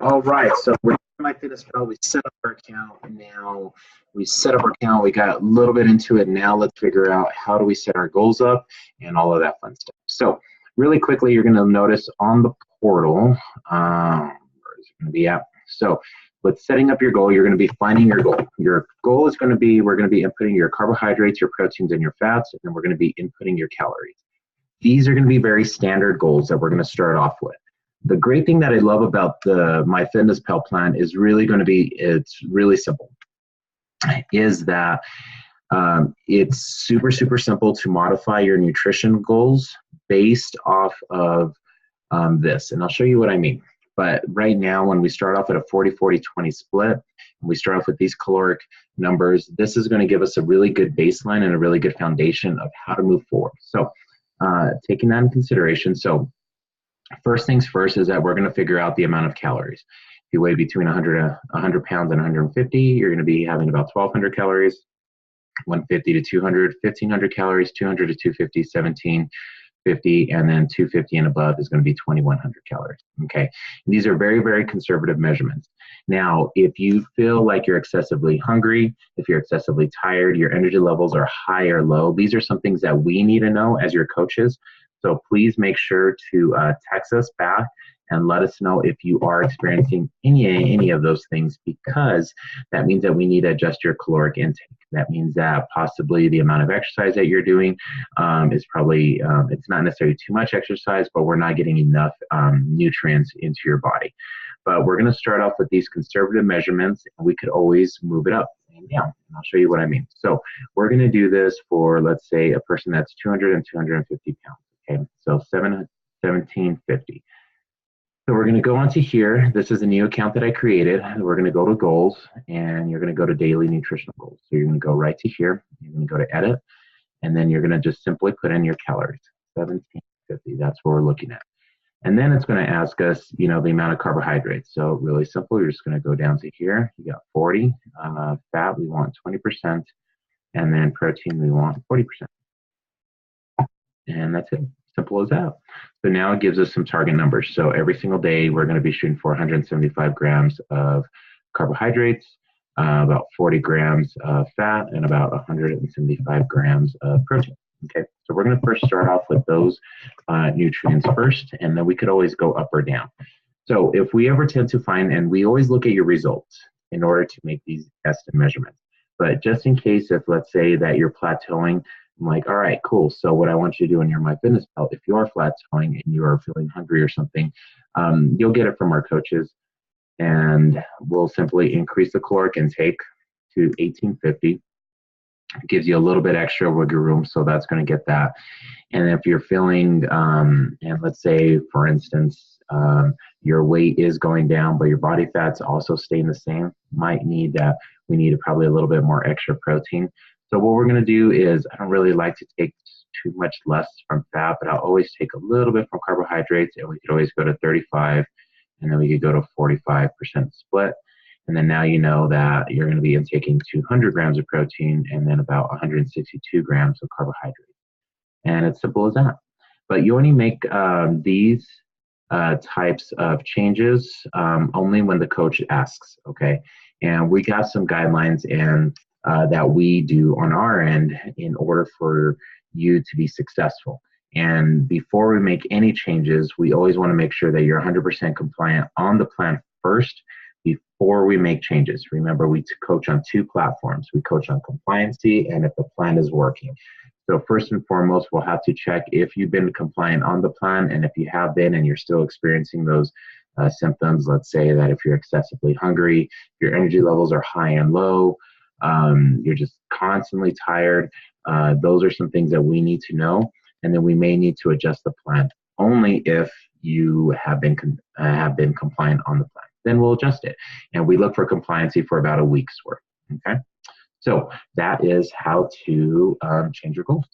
All right, so we're in Myfitnesspal. We set up our account. Now we set up our account. We got a little bit into it. Now let's figure out how do we set our goals up and all of that fun stuff. So really quickly, you're going to notice on the portal, where is it going to be at? So with setting up your goal, you're going to be finding your goal. Your goal is going to be, we're going to be inputting your carbohydrates, your proteins, and your fats, and then we're going to be inputting your calories. These are going to be very standard goals that we're going to start off with. The great thing that I love about the Myfitnesspal plan is really going to be, it's really simple, is that it's super, super simple to modify your nutrition goals based off of this. And I'll show you what I mean. But right now, when we start off at a 40-40-20 split, and we start off with these caloric numbers, this is going to give us a really good baseline and a really good foundation of how to move forward. So taking that into consideration, so first things first is that we're going to figure out the amount of calories. If you weigh between 100 pounds and 150, you're going to be having about 1,200 calories, 150 to 200, 1,500 calories, 200 to 250, 1,750, and then 250 and above is going to be 2,100 calories. Okay, and these are very, very conservative measurements. Now, if you feel like you're excessively hungry, if you're excessively tired, your energy levels are high or low, these are some things that we need to know as your coaches. So please make sure to text us back and let us know if you are experiencing any of those things, because that means that we need to adjust your caloric intake. That means that possibly the amount of exercise that you're doing is probably, it's not necessarily too much exercise, but we're not getting enough nutrients into your body. But we're going to start off with these conservative measurements, and we could always move it up and down. And I'll show you what I mean. So we're going to do this for, let's say, a person that's 200 and 250 pounds. Okay, so 1750. So we're going to go onto here. This is a new account that I created. We're going to go to goals, and you're going to go to daily nutritional goals. So you're going to go right to here. You're going to go to edit, and then you're going to just simply put in your calories, 1750. That's what we're looking at. And then it's going to ask us, the amount of carbohydrates. So really simple. You're just going to go down to here. You got 40. Fat, we want 20%. And then protein, we want 40%. And that's it. Simple as that. So now it gives us some target numbers. So every single day, we're going to be shooting for 175 grams of carbohydrates, about 40 grams of fat, and about 175 grams of protein. Okay, so we're going to first start off with those nutrients first, and then we could always go up or down. So if we ever tend to find, and we always look at your results in order to make these estimate measurements, but just in case, if let's say that you're plateauing, I'm like, all right, cool. So what I want you to do in your Myfitnesspal, if you are plateauing and you are feeling hungry or something, you'll get it from our coaches, and we'll simply increase the caloric intake to 1850. It gives you a little bit extra wiggle room, so that's going to get that. And if you're feeling, and let's say, for instance, your weight is going down, but your body fat's also staying the same, might need that. We need probably a little bit more extra protein. So what we're going to do is, I don't really like to take too much less from fat, but I'll always take a little bit from carbohydrates, and we could always go to 35, and then we could go to 45% split. And then now you know that you're going to be intaking 200 grams of protein and then about 162 grams of carbohydrates. And it's simple as that. But you only make these types of changes only when the coach asks, okay? And we got some guidelines and that we do on our end in order for you to be successful. And before we make any changes, we always want to make sure that you're 100% compliant on the plan first before we make changes. Remember, we coach on 2 platforms. We coach on compliancy and if the plan is working. So first and foremost, we'll have to check if you've been compliant on the plan, and if you have been and you're still experiencing those symptoms, let's say that if you're excessively hungry, your energy levels are high and low, you're just constantly tired, those are some things that we need to know, and then we may need to adjust the plan only if you have been compliant on the plan. Then we'll adjust it, and we look for compliancy for about a week's worth. Okay, so that is how to change your goals.